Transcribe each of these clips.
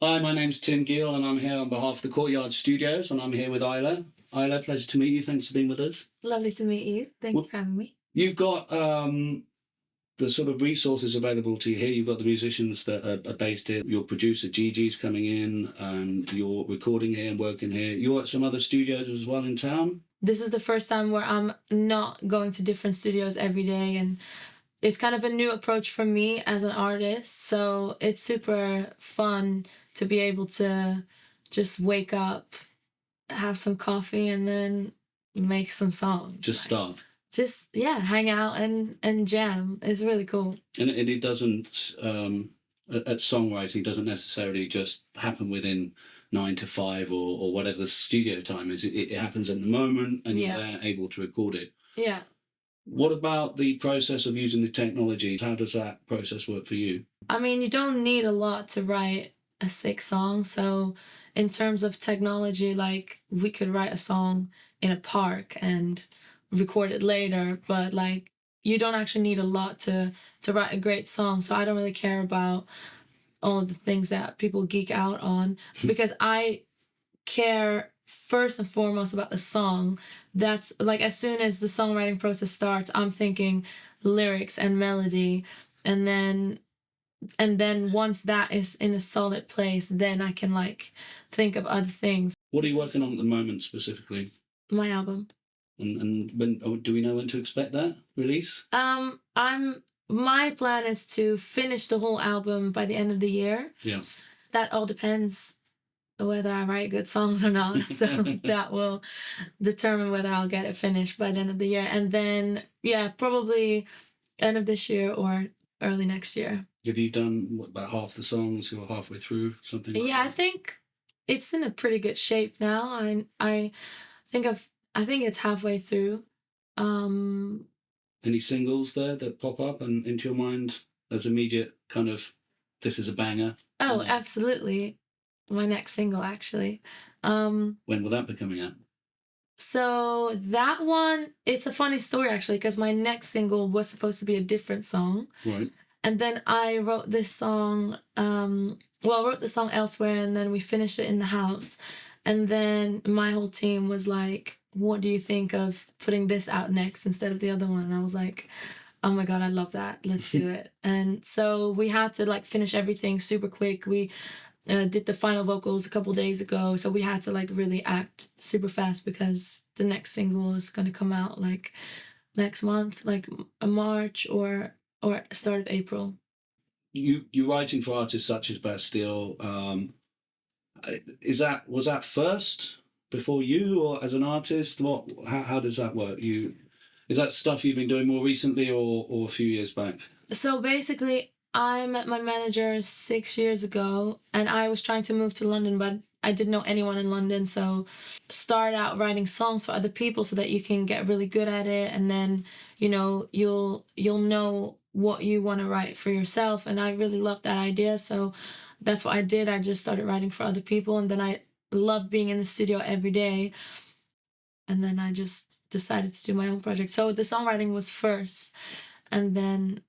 Hi, my name's Tim Gill, and I'm here on behalf of the Courtyard Studios, and I'm here with Eyelar. Eyelar, pleasure to meet you. Thanks for being with us. Lovely to meet you. Thank you for having me. You've got the sort of resources available to you here. You've got the musicians that are based here. Your producer Gigi's coming in, and you're recording here and working here. You're at some other studios as well in town. This is the first time where I'm not going to different studios every day, and it's kind of a new approach for me as an artist. So it's super fun to be able to just wake up, have some coffee, and then make some songs. Just start. Just, yeah, hang out and jam. It's really cool. And it doesn't, at songwriting, it doesn't necessarily just happen within 9 to 5 or whatever the studio time is. It happens in the moment, and you're there able to record it. Yeah. What about the process of using the technology? How does that process work for you? I mean, you don't need a lot to write a sick song. So in terms of technology, like, we could write a song in a park and record it later, but like, you don't actually need a lot to write a great song. So I don't really care about all of the things that people geek out on, because I care first and foremost about the song. That's like, as soon as the songwriting process starts, I'm thinking lyrics and melody, and then once that is in a solid place, then I can like think of other things. What are you working on at the moment specifically? My album. And when do we know when to expect that release? My plan is to finish the whole album by the end of the year. Yeah. That all depends whether I write good songs or not. So that will determine whether I'll get it finished by the end of the year. And then, yeah, probably end of this year or early next year. Have you done about half the songs? You're halfway through something like that? I think it's in a pretty good shape now. I think it's halfway through. Any singles there that pop up and into your mind as immediate kind of, this is a banger? Oh, absolutely. My next single, actually. When will that be coming out? So that one, it's a funny story, actually, because my next single was supposed to be a different song. Right. And then I wrote this song, I wrote the song elsewhere, and then we finished it in the house. And then my whole team was like, what do you think of putting this out next instead of the other one? And I was like, oh my God, I love that. Let's do it. And so we had to like finish everything super quick. We did the final vocals a couple days ago. So we had to like really act super fast, because the next single is going to come out like next month, like March or start of April. You're writing for artists such as Bastille. Was that first before you, or as an artist? How does that work? Is that stuff you've been doing more recently or a few years back? So basically, I met my manager 6 years ago, and I was trying to move to London, but I didn't know anyone in London. So start out writing songs for other people so that you can get really good at it, and then you'll know what you want to write for yourself. And I really loved that idea, so that's what I did. I just started writing for other people, and then I loved being in the studio every day. And then I just decided to do my own project. So the songwriting was first, and then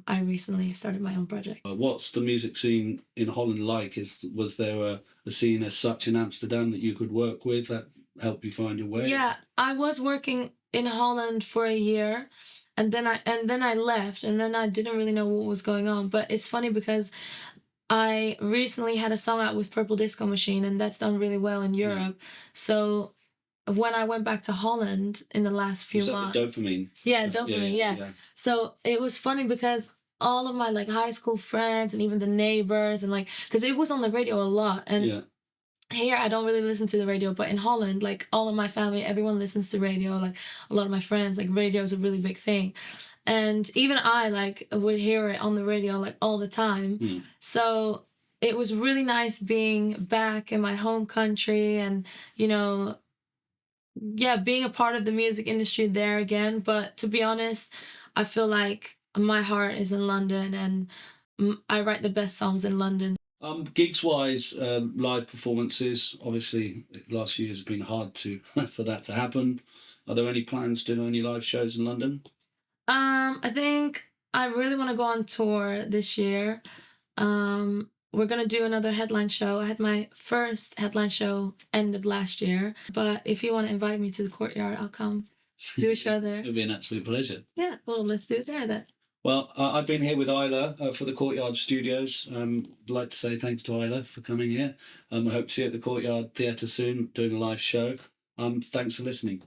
I recently started my own project. What's the music scene in Holland like? Was there a scene as such in Amsterdam that you could work with that helped you find your way? Yeah, I was working in Holland for a year, and then I left, and then I didn't really know what was going on. But it's funny because I recently had a song out with Purple Disco Machine, and that's done really well in Europe. So when I went back to Holland in the last few months... The Dopamine? Yeah, Dopamine, yeah. So it was funny because all of my like high school friends and even the neighbors, and like, because it was on the radio a lot. And here I don't really listen to the radio, but in Holland, like all of my family, everyone listens to radio. Like a lot of my friends, like radio is a really big thing. And even I like would hear it on the radio like all the time. So it was really nice being back in my home country, and being a part of the music industry there again. But to be honest, I feel like my heart is in London, and I write the best songs in London. Gigs wise, live performances, obviously last few years have been hard for that to happen. Are there any plans to do any live shows in London? I think I really want to go on tour this year. we're gonna do another headline show. I had my first headline show end of last year, but if you want to invite me to the Courtyard, I'll come do a show there. It'll be an absolute pleasure. Yeah, well, let's do it there then. Well, I've been here with Eyelar for the Courtyard Studios. I'd like to say thanks to Eyelar for coming here. I hope to see you at the Courtyard Theatre soon, doing a live show. Thanks for listening.